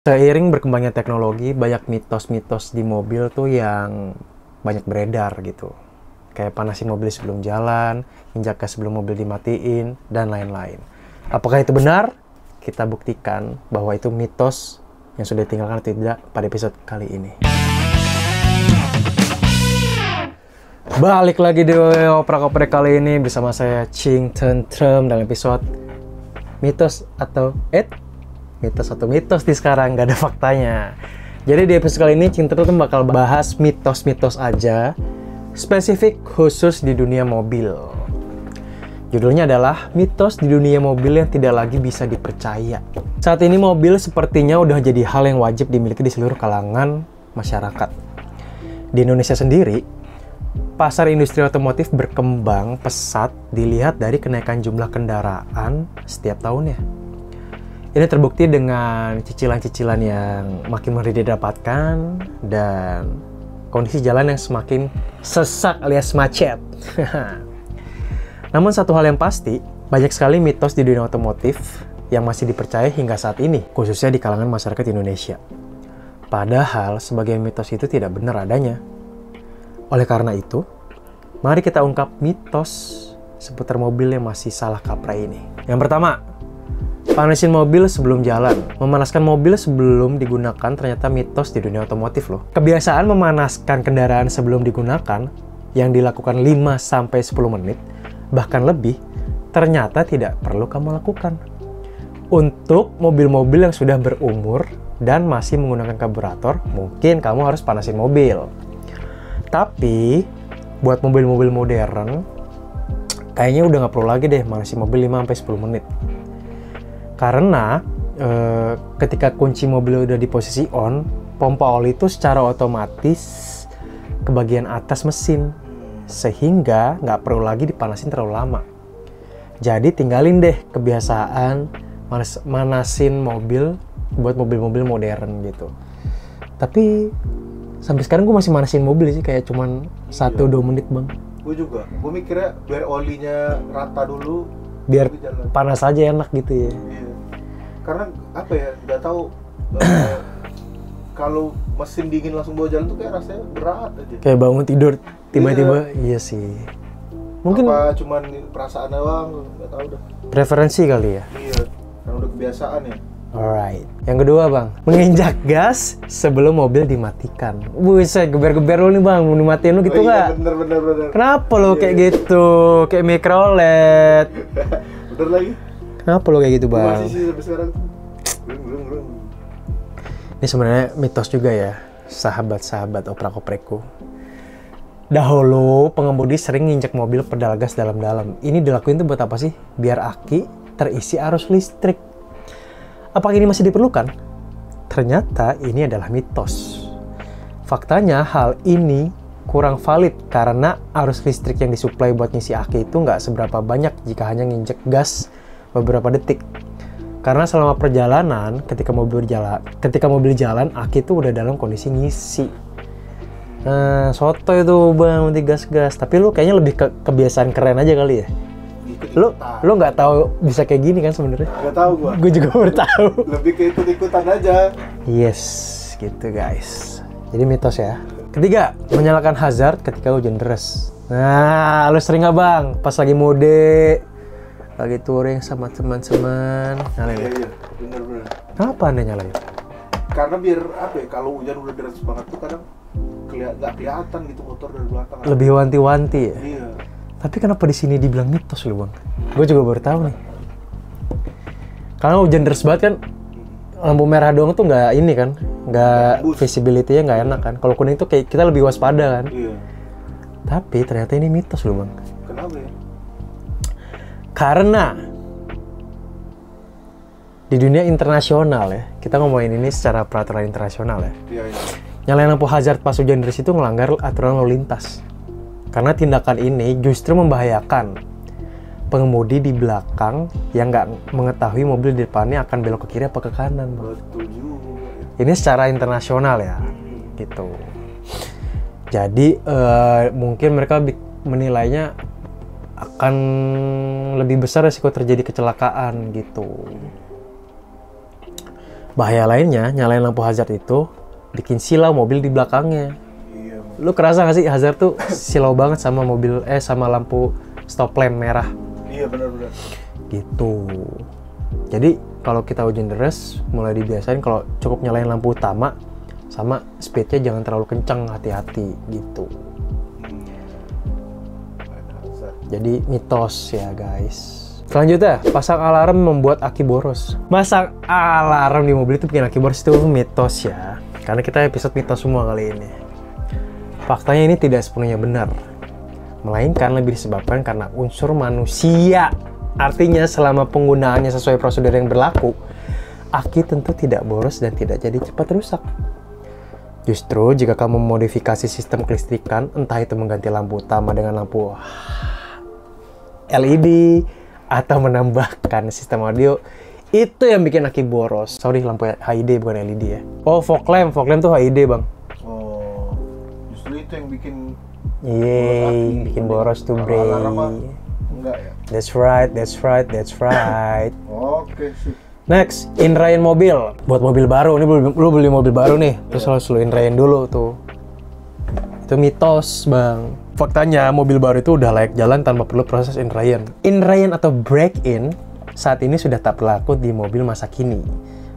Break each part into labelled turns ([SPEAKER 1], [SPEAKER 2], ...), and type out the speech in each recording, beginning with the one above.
[SPEAKER 1] Seiring berkembangnya teknologi, banyak mitos-mitos di mobil tuh yang banyak beredar gitu. Kayak panasin mobil sebelum jalan, injak gas sebelum mobil dimatiin, dan lain-lain. Apakah itu benar? Kita buktikan bahwa itu mitos yang sudah ditinggalkan atau tidak pada episode kali ini. Balik lagi di Oprak-Oprek kali ini bersama saya Ching Tentrem dalam episode mitos atau mitos di sekarang, nggak ada faktanya. Jadi di episode kali ini Ching Tentrem bakal bahas mitos-mitos aja, spesifik khusus di dunia mobil. Judulnya adalah mitos di dunia mobil yang tidak lagi bisa dipercaya. Saat ini mobil sepertinya udah jadi hal yang wajib dimiliki di seluruh kalangan masyarakat. Di Indonesia sendiri, pasar industri otomotif berkembang pesat dilihat dari kenaikan jumlah kendaraan setiap tahunnya. Ini terbukti dengan cicilan-cicilan yang makin mudah didapatkan dan kondisi jalan yang semakin sesak alias macet. Namun satu hal yang pasti, banyak sekali mitos di dunia otomotif yang masih dipercaya hingga saat ini, khususnya di kalangan masyarakat Indonesia. Padahal sebagian mitos itu tidak benar adanya. Oleh karena itu, mari kita ungkap mitos seputar mobil yang masih salah kaprah ini. Yang pertama, panasin mobil sebelum jalan. Memanaskan mobil sebelum digunakan ternyata mitos di dunia otomotif loh. Kebiasaan memanaskan kendaraan sebelum digunakan yang dilakukan 5-10 menit, bahkan lebih, ternyata tidak perlu kamu lakukan. Untuk mobil-mobil yang sudah berumur dan masih menggunakan karburator, mungkin kamu harus panasin mobil. Tapi, buat mobil-mobil modern, kayaknya udah nggak perlu lagi deh manasin mobil 5-10 menit. Karena ketika kunci mobil udah di posisi on, pompa oli itu secara otomatis ke bagian atas mesin, sehingga nggak perlu lagi dipanasin terlalu lama. Jadi tinggalin deh kebiasaan manasin mobil buat mobil-mobil modern gitu. Tapi sampai sekarang gue masih manasin mobil sih, kayak cuman 1-2 menit bang.
[SPEAKER 2] Gue juga, gue mikirnya biar olinya rata dulu,
[SPEAKER 1] biar panas aja enak gitu ya.
[SPEAKER 2] Iya. Karena apa ya, nggak tahu kalau mesin dingin langsung bawa jalan tuh kayak rasanya berat aja.
[SPEAKER 1] Kayak bangun tidur tiba-tiba, iya sih. Mungkin
[SPEAKER 2] apa cuman perasaan doang, nggak tahu dah.
[SPEAKER 1] Preferensi kali ya.
[SPEAKER 2] Iya, karena udah kebiasaan ya.
[SPEAKER 1] Alright. Yang kedua bang, menginjak gas sebelum mobil dimatikan. Buset, geber-geber lu nih bang, mau dimatiin lu gitu nggak?
[SPEAKER 2] Iya, bener.
[SPEAKER 1] Kenapa lo kayak gitu? Kayak micro LED.
[SPEAKER 2] Bener lagi.
[SPEAKER 1] Kenapa lo kayak gitu bang?
[SPEAKER 2] Masih sih sampai sekarang. Grung.
[SPEAKER 1] Ini sebenarnya mitos juga ya, sahabat-sahabat oprak-oprekku. Dahulu pengemudi sering nginjek mobil pedal gas dalam-dalam. Ini dilakuin tuh buat apa sih? Biar aki terisi arus listrik. Apakah ini masih diperlukan? Ternyata ini adalah mitos. Faktanya hal ini kurang valid karena arus listrik yang disuplai buat ngisi aki itu nggak seberapa banyak jika hanya nginjek gas beberapa detik. Karena selama perjalanan, ketika mobil jalan, aki itu udah dalam kondisi ngisi. Nah, soto itu bang, nanti gas-gas. Tapi lu kayaknya lebih kebiasaan keren aja kali ya. Lu nggak tahu bisa kayak gini kan sebenarnya?
[SPEAKER 2] Nggak tahu gua.
[SPEAKER 1] Gue juga baru tahu.
[SPEAKER 2] Lebih ke ikut-ikutan aja.
[SPEAKER 1] Yes, gitu guys. Jadi mitos ya. Ketiga, menyalakan hazard ketika hujan deras. Nah, lu sering nggak bang? Pas lagi mudik, lagi touring sama teman-teman, nyalain.
[SPEAKER 2] Iya, bener.
[SPEAKER 1] Kenapa anda nyalain?
[SPEAKER 2] Karena biar apa ya, kalau hujan udah deras banget tuh kadang nggak kelihatan gitu motor dari belakang.
[SPEAKER 1] Lebih wanti-wanti ya?
[SPEAKER 2] Iya.
[SPEAKER 1] Tapi kenapa di sini dibilang mitos lu bang? Gue juga baru tahu nih. Karena hujan deras banget kan, lampu merah doang tuh nggak ini kan, nggak visibility-nya nggak enak kan. Kalau kuning tuh kayak kita lebih waspada kan.
[SPEAKER 2] Iya.
[SPEAKER 1] Tapi ternyata ini mitos lu bang.
[SPEAKER 2] Kenapa ya?
[SPEAKER 1] Karena di dunia internasional ya, kita ngomongin ini secara peraturan internasional ya.
[SPEAKER 2] Iya.
[SPEAKER 1] Nyalain lampu hazard pas hujan deras itu melanggar aturan lalu lintas. Karena tindakan ini justru membahayakan pengemudi di belakang yang nggak mengetahui mobil di depannya akan belok ke kiri apa ke kanan.
[SPEAKER 2] Betul juga.
[SPEAKER 1] Ini secara internasional ya, gitu. Jadi mungkin mereka menilainya akan lebih besar resiko terjadi kecelakaan gitu. Bahaya lainnya, nyalain lampu hazard itu bikin silau mobil di belakangnya.
[SPEAKER 2] Iya.
[SPEAKER 1] Lu kerasa gak sih hazard tuh silau banget sama mobil sama lampu stop lamp merah
[SPEAKER 2] Iya benar-benar.
[SPEAKER 1] gitu. Jadi kalau kita hujan deras mulai dibiasain kalau cukup nyalain lampu utama sama speednya jangan terlalu kencang, hati-hati gitu. Jadi mitos ya guys. Selanjutnya, pasang alarm membuat aki boros. Masang alarm di mobil itu bikin aki boros itu mitos ya. Karena kita episode mitos semua kali ini. Faktanya ini tidak sepenuhnya benar. Melainkan lebih disebabkan karena unsur manusia. Artinya selama penggunaannya sesuai prosedur yang berlaku, aki tentu tidak boros dan tidak jadi cepat rusak. Justru jika kamu memodifikasi sistem kelistrikan, entah itu mengganti lampu utama dengan lampu LED atau menambahkan sistem audio, itu yang bikin aki boros. Sorry, lampu HID bukan LED ya. Oh, fog lamp tuh HID bang.
[SPEAKER 2] Oh, justru itu yang bikin
[SPEAKER 1] bikin boros tuh bre.
[SPEAKER 2] Enggak ya?
[SPEAKER 1] That's right.
[SPEAKER 2] Oke sih.
[SPEAKER 1] Next, inrain mobil. Buat mobil baru, ini lu beli mobil baru nih, terus harus lu inrain dulu tuh. Itu mitos bang. Faktanya mobil baru itu udah layak jalan tanpa perlu proses inrain. Inrain atau break-in saat ini sudah tak berlaku di mobil masa kini.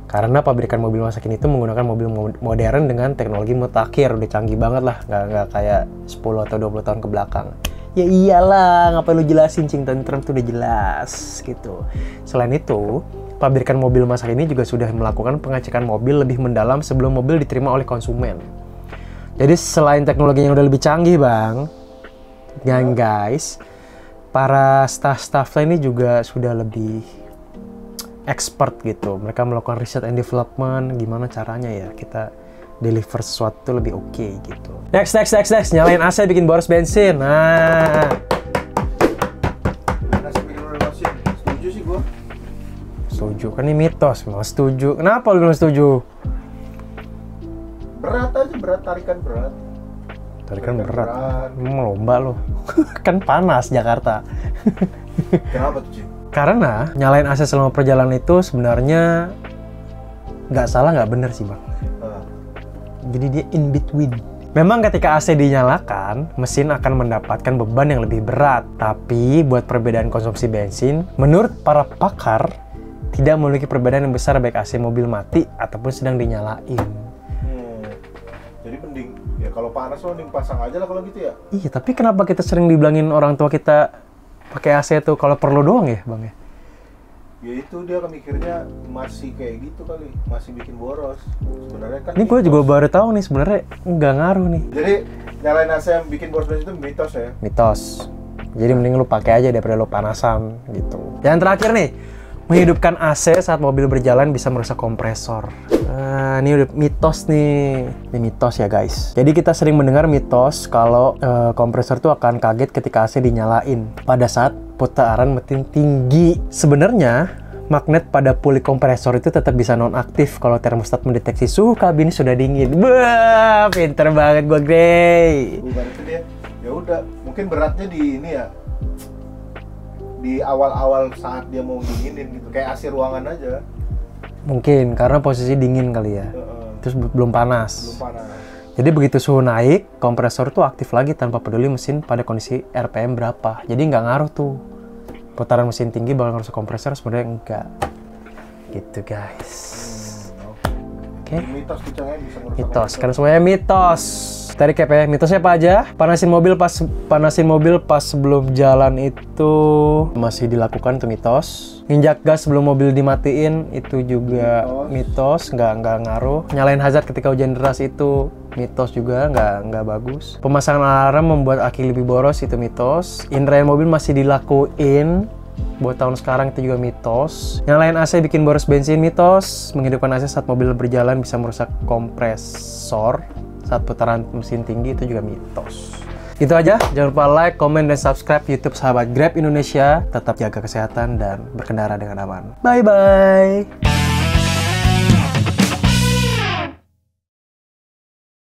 [SPEAKER 1] Karena pabrikan mobil masa kini itu menggunakan mobil modern dengan teknologi mutakhir, udah canggih banget lah, nggak kayak 10 atau 20 tahun ke belakang. Ya iyalah, ngapain lu jelasin cing tentrem tuh udah jelas gitu. Selain itu, pabrikan mobil masa kini juga sudah melakukan pengecekan mobil lebih mendalam sebelum mobil diterima oleh konsumen. Jadi selain teknologi yang udah lebih canggih bang, guys, para staff ini juga sudah lebih expert gitu. Mereka melakukan research and development, gimana caranya ya kita deliver sesuatu lebih oke gitu. Next. Nyalain AC bikin boros bensin. Nah.
[SPEAKER 2] Setuju sih gua.
[SPEAKER 1] Setuju, kan ini mitos. Memang setuju. Kenapa lu bilang setuju?
[SPEAKER 2] Berat aja, tarikan berat.
[SPEAKER 1] Tarikan berat. Lomba lo. Kan panas Jakarta.
[SPEAKER 2] Kenapa tuh, Cing?
[SPEAKER 1] Karena nyalain AC selama perjalanan itu sebenarnya nggak salah, nggak bener sih bang. Jadi dia in between. Memang ketika AC dinyalakan, mesin akan mendapatkan beban yang lebih berat. Tapi buat perbedaan konsumsi bensin, menurut para pakar, tidak memiliki perbedaan yang besar baik AC mobil mati ataupun sedang dinyalain.
[SPEAKER 2] Jadi mending, ya kalau panas lo mending pasang aja lah kalau gitu ya.
[SPEAKER 1] Iya, tapi kenapa kita sering dibilangin orang tua kita pakai AC tuh kalau perlu doang ya bang ya?
[SPEAKER 2] Ya itu dia mikirnya masih kayak gitu kali, masih bikin boros. Sebenarnya kan
[SPEAKER 1] ini gue juga baru tahu nih sebenarnya nggak ngaruh nih.
[SPEAKER 2] Jadi nyalain AC yang bikin boros bensin itu mitos ya?
[SPEAKER 1] Mitos. Jadi mending lu pakai aja daripada lu panasan gitu. Yang terakhir nih, menghidupkan AC saat mobil berjalan bisa merusak kompresor. Ini udah mitos nih. Ini mitos ya guys. Jadi kita sering mendengar mitos kalau kompresor tuh akan kaget ketika AC dinyalain pada saat putaran mesin tinggi. Sebenarnya magnet pada puli kompresor itu tetap bisa nonaktif kalau termostat mendeteksi suhu kabin sudah dingin. Wah, pinter banget gua, Grey.
[SPEAKER 2] Berarti dia ya udah, mungkin beratnya di ini ya. Di awal-awal saat dia mau dinginin gitu, kayak AC ruangan aja. Mungkin
[SPEAKER 1] karena posisi dingin kali ya. Terus belum panas.
[SPEAKER 2] Belum panas.
[SPEAKER 1] Jadi begitu suhu naik, kompresor tuh aktif lagi tanpa peduli mesin pada kondisi RPM berapa. Jadi nggak ngaruh tuh. Putaran mesin tinggi bakal ngaruh kompresor, sebenarnya enggak. Gitu guys. Oke.
[SPEAKER 2] Mitos bicaranya bisa merusak.
[SPEAKER 1] Mitos, karena semuanya mitos. Tadi cap ya, mitosnya apa aja? Panasin mobil pas sebelum jalan itu masih dilakukan, itu mitos. Nginjak gas sebelum mobil dimatiin itu juga mitos, nggak ngaruh. Nyalain hazard ketika hujan deras itu mitos juga, nggak bagus. Pemasangan alarm membuat aki lebih boros, itu mitos. Inrain mobil masih dilakuin buat tahun sekarang, itu juga mitos. Nyalain AC bikin boros bensin, mitos. Menghidupkan AC saat mobil berjalan bisa merusak kompresor saat putaran mesin tinggi, itu juga mitos. Itu aja, jangan lupa like, komen, dan subscribe YouTube Sahabat Grab Indonesia. Tetap jaga kesehatan dan berkendara dengan aman. Bye-bye!